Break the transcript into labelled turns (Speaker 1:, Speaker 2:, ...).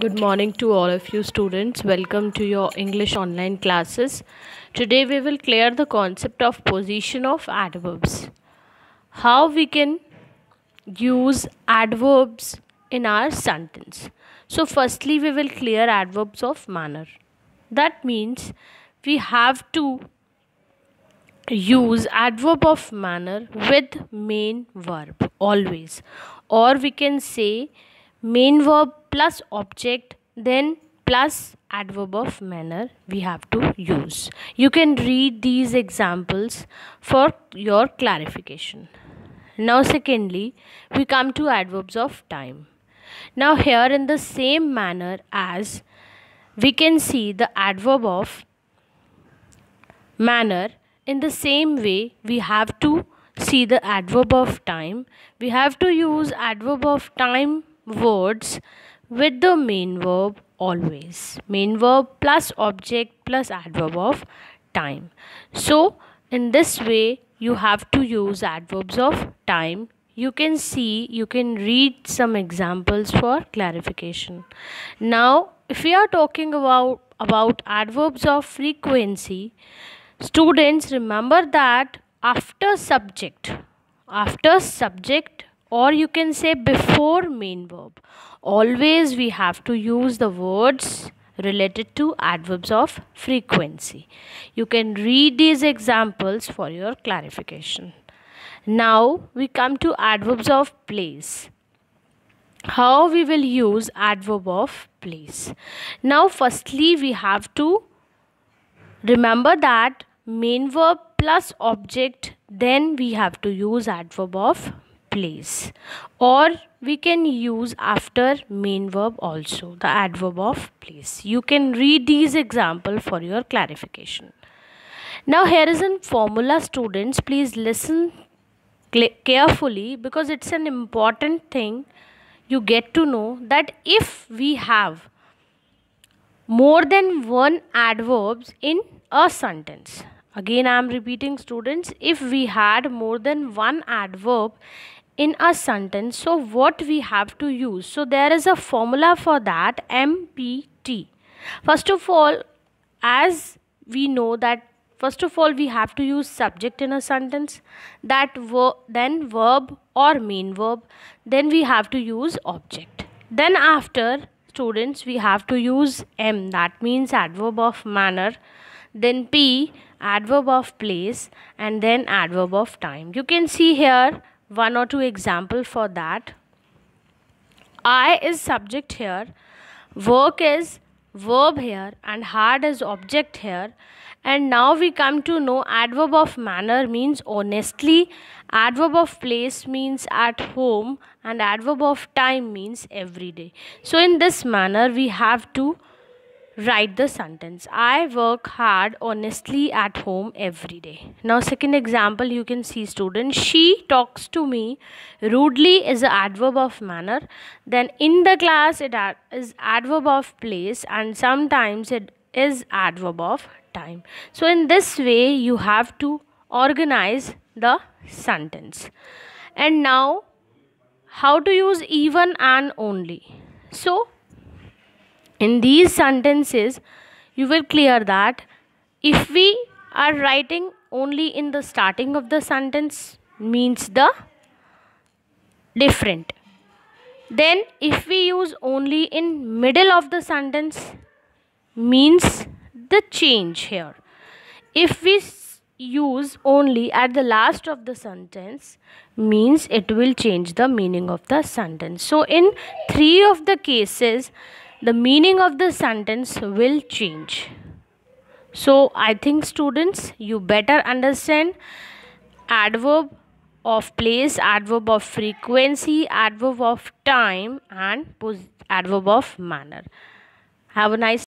Speaker 1: Good morning to all of you students. Welcome to your English online classes. Today we will clear the concept of position of adverbs. How we can use adverbs in our sentence. So firstly we will clear adverbs of manner. That means we have to use adverb of manner with main verb always, or we can say main verb plus object then plus adverb of manner we have to use. You can read these examples for your clarification. Now secondly, we come to adverbs of time. Now here in the same manner as we can see the adverb of manner, in the same way we have to see the adverb of time. We have to use adverb of time words with the main verb always. Main verb plus object plus adverb of time. So in this way you have to use adverbs of time. You can read some examples for clarification. Now if we are talking about adverbs of frequency, students, remember that after subject, or you can say before main verb, always we have to use the words related to adverbs of frequency. You can read these examples for your clarification. Now we come to adverbs of place. How we will use adverb of place? Now firstly we have to remember that main verb plus object, then we have to use adverb of place, or we can use after main verb also the adverb of place. You can read these examples for your clarification. Now here is a formula, students, please listen carefully because it's an important thing. You get to know that if we have more than one adverbs in a sentence, again I am repeating, students, if we had more than one adverb in a sentence, so what we have to use? So there is a formula for that, MPT. First of all, as we know that first of all we have to use subject in a sentence, then verb or main verb, then we have to use object, then after, students, we have to use M, that means adverb of manner, then P, adverb of place, and then adverb of time. You can see here one or two example for that. I is subject here, work is verb here, and hard is object here. And now we come to know adverb of manner means honestly, adverb of place means at home, and adverb of time means every day. So in this manner we have to write the sentence, I work hard honestly at home every day. Now second example, you can see, students, she talks to me rudely is an adverb of manner, then in the class it is adverb of place, and sometimes it is adverb of time. So in this way you have to organize the sentence. And now how to use even and only? So in these sentences you will clear that if we are writing only in the starting of the sentence means the different, then if we use only in middle of the sentence means the change here, if we use only at the last of the sentence means it will change the meaning of the sentence. So in three of the cases the meaning of the sentence will change. So I think, students, you better understand adverb of place, adverb of frequency, adverb of time, and adverb of manner. Have a nice